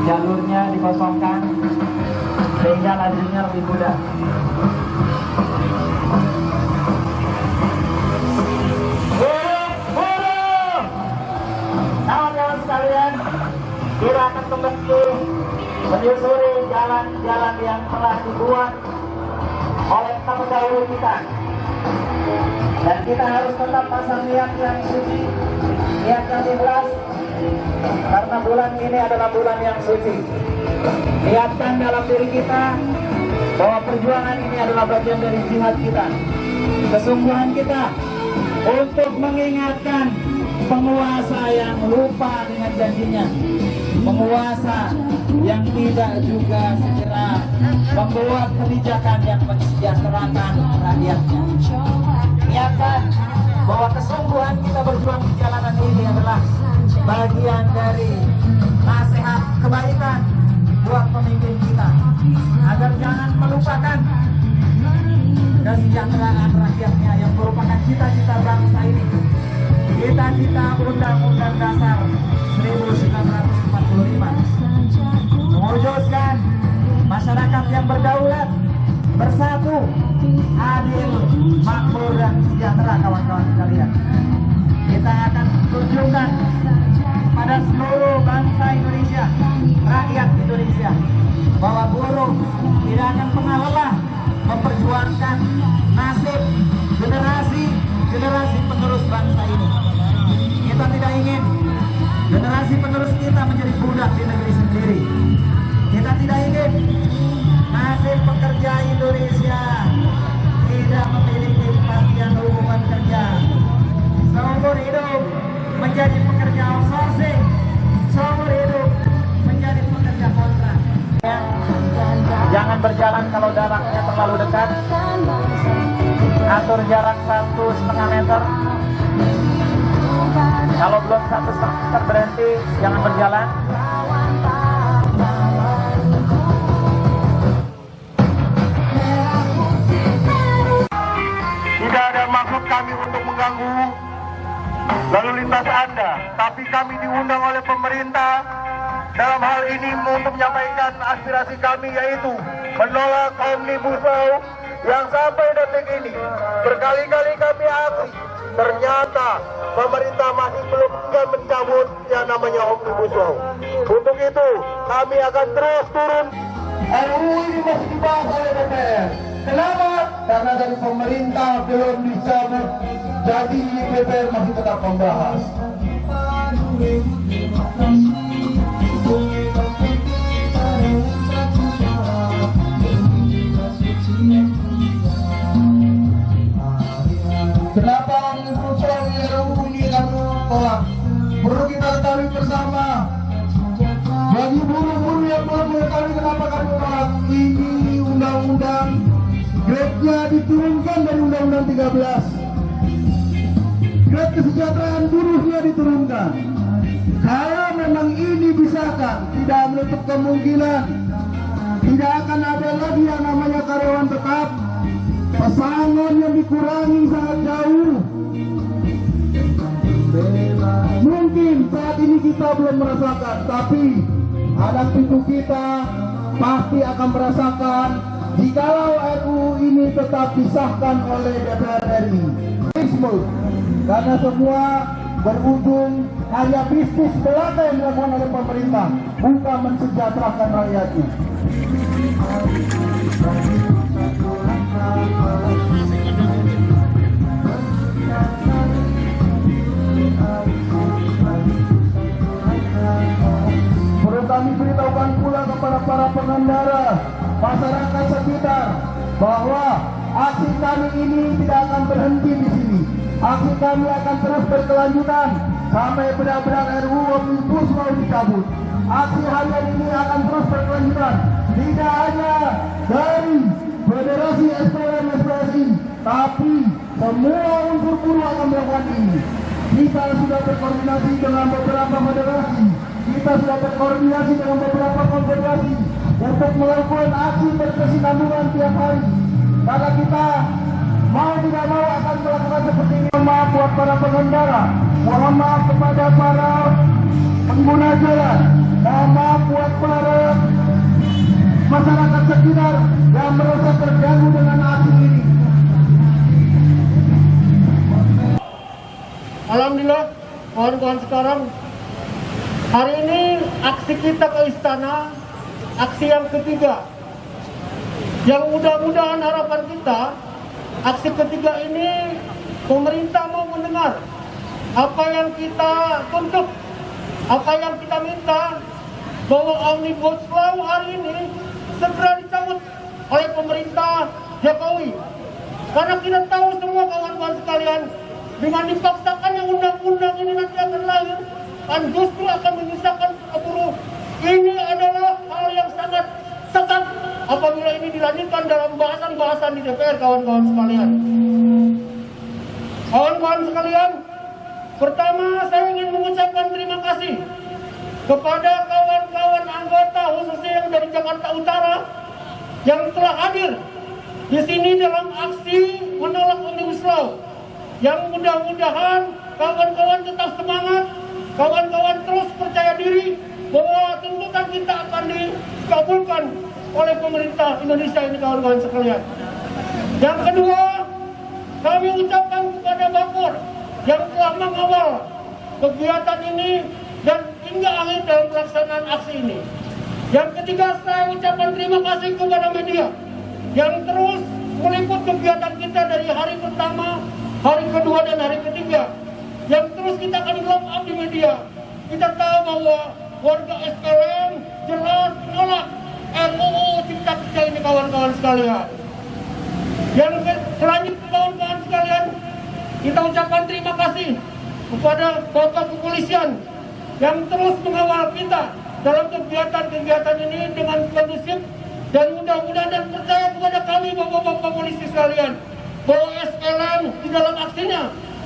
Jalurnya dikosongkan sehingga lajunya lebih mudah. Kawan-kawan sekalian, kita akan kembali menyusuri jalan-jalan yang telah dibuat oleh pendahulu kita. Dan kita harus tetap pasang niat yang suci, niat yang ikhlas, karena bulan ini adalah bulan yang suci. Niatkan dalam diri kita bahwa perjuangan ini adalah bagian dari jihad kita, kesungguhan kita untuk mengingatkan penguasa yang lupa dengan janjinya, penguasa yang tidak juga segera membuat kebijakan yang mensejahterakan rakyatnya. Niatkan bahwa kesungguhan kita berjuang di jalanan ini adalah bagian dari nasihat kebaikan buat pemimpin kita, agar jangan melupakan kesejahteraan rakyatnya yang merupakan cita-cita bangsa ini, cita-cita Undang-Undang Dasar 1945, mewujudkan masyarakat yang berdaulat, bersatu, adil, makmur dan sejahtera. Kawan-kawan sekalian, kita akan tunjukkan pada seluruh bangsa Indonesia, rakyat Indonesia, bahwa buruh tidak akan pernah lelah memperjuangkan nasib generasi penerus bangsa ini. Kita tidak ingin generasi penerus kita menjadi budak di negeri sendiri. Kita tidak ingin nasib pekerja Indonesia tidak memiliki kepastian hubungan kerja, seumur hidup menjadi pekerja outsourcing, seumur hidup menjadi pekerja kontrak. Jangan berjalan kalau jaraknya terlalu dekat. Atur jarak 1,5 meter. Kalau belum 1,5 meter berhenti, jangan berjalan. Tidak ada maksud kami untuk mengganggu lalu lintas Anda, tapi kami diundang oleh pemerintah dalam hal ini untuk menyampaikan aspirasi kami, yaitu menolak Omnibus Law yang sampai detik ini berkali-kali kami aksi. Ternyata pemerintah masih belum juga mencabut yang namanya Omnibus Law. Untuk itu kami akan terus turun. RUU ini masih dibahas oleh DPR. Kenapa? Karena dari pemerintah belum dicabut, jadi DPR masih tetap membahas. Kenapa Omnibus Law RUU ini kami tolak? Perlu kita ketahui bersama. Bagi buruh-buruh yang belum mengetahui kenapa kami menolak ini undang-undang, grade-nya diturunkan dari Undang-Undang 13. Grade kesejahteraan buruhnya diturunkan. Kalau memang ini disahkan, tidak menutup kemungkinan tidak akan ada lagi yang namanya karyawan tetap. Pesangon yang dikurangi sangat jauh. Mungkin saat ini kita belum merasakan, tapi anak cucu kita pasti akan merasakan jikalau RUU ini tetap disahkan oleh DPR RI. Karena semua berujung hanya bisnis belaka yang dilakukan oleh pemerintah, bukan mensejahterakan rakyatnya. Perlu kami beritahukan pula kepada para pengendara, masyarakat sekitar, bahwa aksi kami ini tidak akan berhenti di sini. Aksi kami akan terus berkelanjutan sampai benar-benar RUU Omnibus Law dicabut. Aksi harian ini akan terus berkelanjutan, tidak hanya dari Federasi SPM SPSI, tapi semua unsur buruh akan melakukan ini. Kita sudah berkoordinasi dengan beberapa federasi, kita sudah berkoordinasi dengan beberapa konfederasi untuk melakukan aksi berkesinambungan tiap hari. karena kita mau tidak mau akan melakukan seperti ini. Mohon maaf buat para pengendara, mohon maaf kepada para pengguna jalan, mohon maaf buat para masyarakat sekitar yang merasa terganggu dengan aksi ini. Alhamdulillah, kawan-kawan sekarang, hari ini aksi kita ke istana, aksi yang ketiga. Yang mudah-mudahan harapan kita, aksi ketiga ini pemerintah mau mendengar apa yang kita tuntut, apa yang kita minta, bahwa Omnibus Law hari ini segera dicabut oleh pemerintah Jokowi. Karena kita tahu semua kawan-kawan sekalian, dengan dipaksakannya undang-undang ini nanti akan lahir, dan justru akan menyusahkan buruh. Ini adalah hal yang sangat sesat apabila ini dilanjutkan dalam bahasan-bahasan di DPR, kawan-kawan sekalian. Kawan-kawan sekalian, pertama saya ingin mengucapkan terima kasih kepada kawan-kawan anggota khususnya yang dari Jakarta Utara yang telah hadir di sini dalam aksi menolak Omnibus Law. Yang mudah-mudahan kawan-kawan tetap semangat, kawan-kawan terus percaya diri bahwa tuntutan kita akan dikabulkan oleh pemerintah Indonesia ini, kawan-kawan sekalian. Yang kedua, kami ucapkan kepada Bapor yang telah mengawal kegiatan ini dan hingga akhir dalam pelaksanaan aksi ini. Yang ketiga, saya ucapkan terima kasih kepada media yang terus meliput kegiatan kita dari hari pertama, hari kedua, dan hari ketiga. Yang terus kita akan blow up di media. Kita tahu bahwa warga SLM jelas menolak RUU Cipta Kerja ini, kawan-kawan sekalian. Yang selanjutnya, kawan-kawan sekalian, kita ucapkan terima kasih kepada Bapak Kepolisian yang terus mengawal kita dalam kegiatan-kegiatan ini dengan kondusif, dan mudah-mudahan dan percaya kepada kami Bapak-Bapak polisi sekalian bahwa SLM di dalam aksinya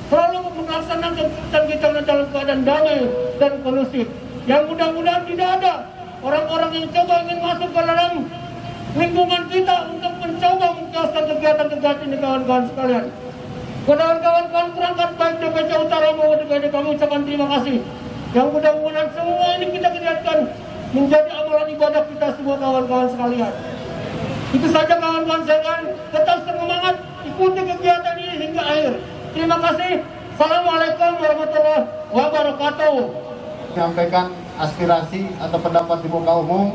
selalu melaksanakan kegiatan kita dalam keadaan damai dan kondusif. Yang mudah-mudahan tidak ada orang-orang yang coba ingin masuk ke dalam lingkungan kita untuk mencoba mengkioskan kegiatan-kegiatan ini, kawan-kawan sekalian. Kawan-kawan perangkat baik DPC Utara maupun DPD, kami ucapkan terima kasih. Yang mudah-mudahan semua ini kita kerjakan menjadi amalan ibadah kita semua, kawan-kawan sekalian. Itu saja, kawan-kawan sekalian. Tetap semangat, ikuti kegiatan ini hingga akhir. Terima kasih. Assalamualaikum warahmatullahi wabarakatuh. Menyampaikan aspirasi atau pendapat di muka umum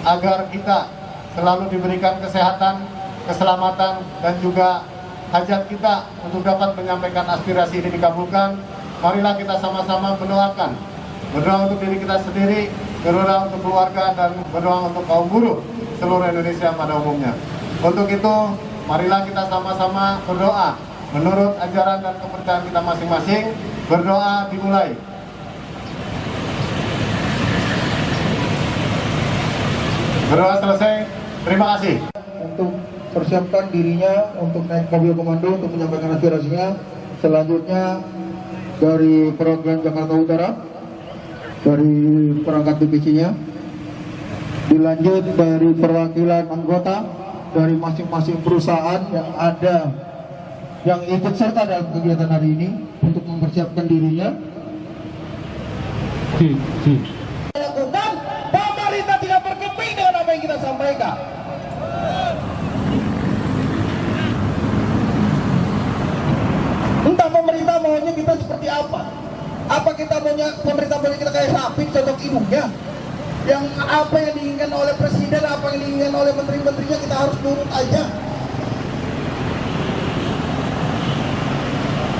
agar kita selalu diberikan kesehatan, keselamatan, dan juga hajat kita untuk dapat menyampaikan aspirasi ini dikabulkan. Marilah kita sama-sama mendoakan, berdoa untuk diri kita sendiri, berdoa untuk keluarga, dan berdoa untuk kaum buruh seluruh Indonesia pada umumnya. Untuk itu, marilah kita sama-sama berdoa menurut ajaran dan kepercayaan kita masing-masing. Berdoa dimulai. Berdoa selesai. Terima kasih. Untuk persiapkan dirinya untuk naik mobil komando untuk menyampaikan aspirasinya. Selanjutnya dari perwakilan Jakarta Utara, dari perangkat DPC-nya, dilanjut dari perwakilan anggota dari masing-masing perusahaan yang ada yang ikut serta dalam kegiatan hari ini untuk mempersiapkan dirinya. Lakukan, pemerintah tidak bergeming dengan apa yang kita sampaikan. Entah pemerintah maunya kita seperti apa. Apa kita maunya pemerintah maunya kita kayak sapi cocok hidungnya. Yang apa yang diinginkan oleh presiden, apa yang diinginkan oleh menteri-menterinya kita harus nurut aja.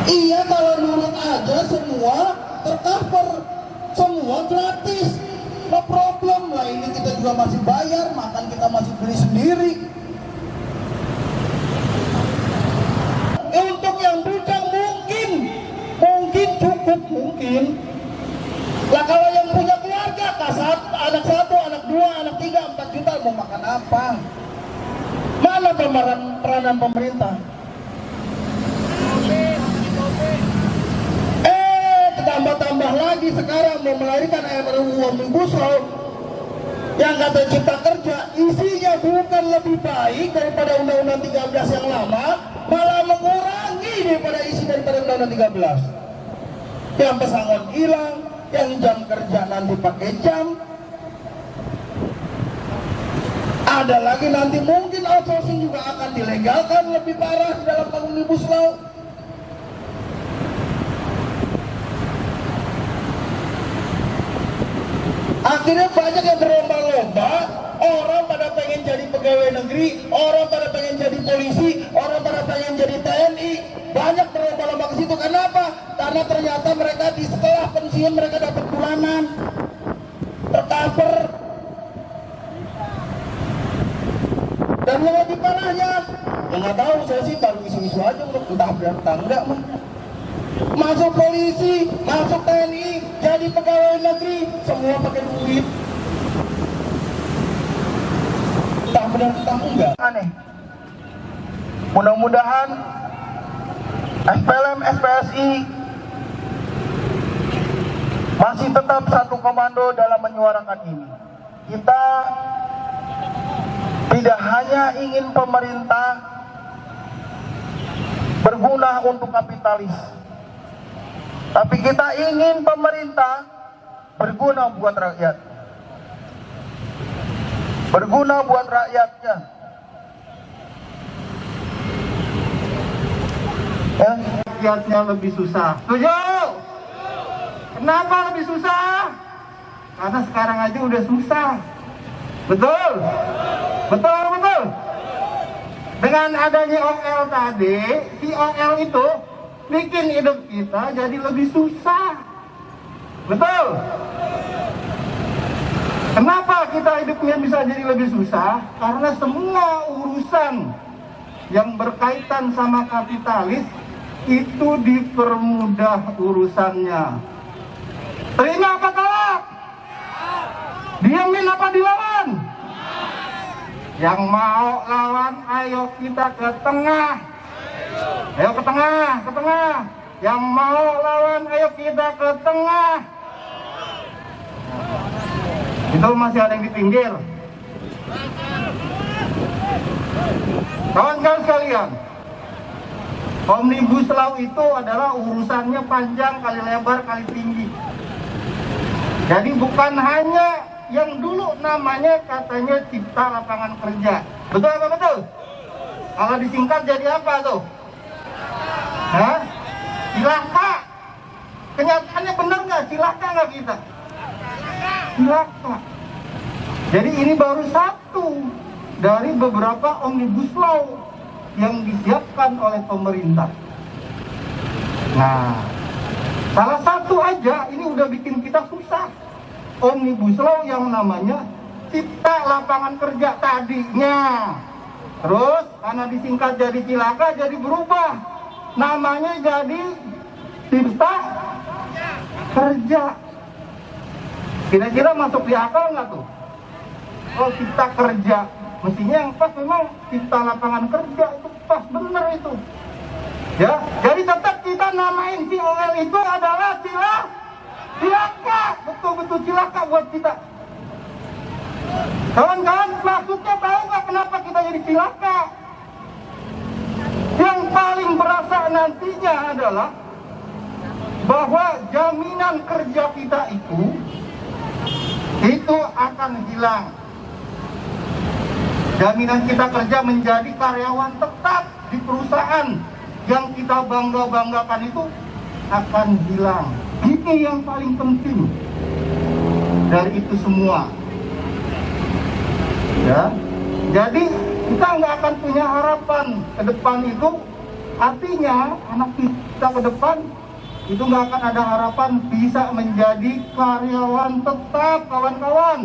Iya, kalau nurut aja semua tercover, semua gratis, no problem lah. Ini kita juga masih bayar, makan kita masih beli sendiri. Untuk yang bujang mungkin cukup mungkin. Lah kalau yang punya keluarga, anak satu, anak dua, anak tiga, 4 juta mau makan apa? Mana peranan pemerintah? Tambah lagi sekarang mau melahirkan RUU Omnibus Law. yang kata Cipta Kerja isinya bukan lebih baik daripada Undang-Undang 13 yang lama, malah mengurangi daripada isi daripada Undang-Undang 13. Yang pesangon hilang, yang jam kerja nanti pakai jam, ada lagi nanti mungkin outsourcing juga akan dilegalkan lebih parah di dalam Omnibus Law. Akhirnya banyak yang berlomba-lomba, orang pada pengen jadi pegawai negeri, orang pada pengen jadi polisi, orang pada pengen jadi TNI, banyak berlomba-lomba ke situ. Kenapa? Karena ternyata mereka di setelah pensiun mereka dapat bulanan, tercover. Dan yang lebih parahnya, ya nggak tahu, saya sih baru isu-isu aja, entah berapa enggak mah. Masuk polisi, masuk TNI, jadi pegawai negeri, semua pakai duit. Tak benar, tak enggak. Aneh. Mudah-mudahan SPLM, SPSI masih tetap satu komando dalam menyuarakan ini. Kita tidak hanya ingin pemerintah berguna untuk kapitalis, tapi kita ingin pemerintah berguna buat rakyat, berguna buat rakyatnya. Rakyatnya lebih susah. Setuju? Kenapa lebih susah? Karena sekarang aja udah susah. Betul? Betul, betul. Dengan adanya OL tadi, si OL itu bikin hidup kita jadi lebih susah. Betul? Kenapa kita hidupnya bisa jadi lebih susah? Karena semua urusan yang berkaitan sama kapitalis itu dipermudah urusannya. Terima apa tolak? Diamin apa dilawan? Yang mau lawan, ayo kita ke tengah. Ayo ke tengah, ke tengah. Yang mau lawan, ayo kita ke tengah. Itu masih ada yang di pinggir. Kawan-kawan sekalian, Omnibus Law itu adalah urusannya panjang kali lebar kali tinggi. Jadi bukan hanya yang dulu namanya katanya Cipta Lapangan Kerja. Betul apa betul? Kalau disingkat jadi apa tuh? Hah? Cilaka. Kenyataannya benar nggak? Cilaka nggak kita? Cilaka. Jadi ini baru satu dari beberapa Omnibus Law yang disiapkan oleh pemerintah. Nah, salah satu aja ini udah bikin kita susah. Omnibus Law yang namanya Cipta Lapangan Kerja tadinya. Terus karena disingkat jadi Cilaka jadi berubah. Namanya jadi Cipta Kerja. Kira-kira masuk di akal nggak tuh? Oh, Cipta Kerja. Mestinya yang pas memang Cipta Lapangan Kerja, itu pas bener itu. Ya, jadi tetap kita namain si OL itu adalah Cilaka. Betul-betul cilaka buat kita. Kawan-kawan, maksudnya tahu nggak kenapa kita jadi cilaka? Yang paling berasa nantinya adalah bahwa jaminan kerja kita itu akan hilang. Jaminan kita kerja menjadi karyawan tetap di perusahaan yang kita bangga-banggakan itu akan hilang. Ini yang paling penting dari itu semua. Ya, jadi kita nggak akan punya harapan ke depan itu. Artinya anak kita ke depan itu nggak akan ada harapan bisa menjadi karyawan tetap, kawan-kawan.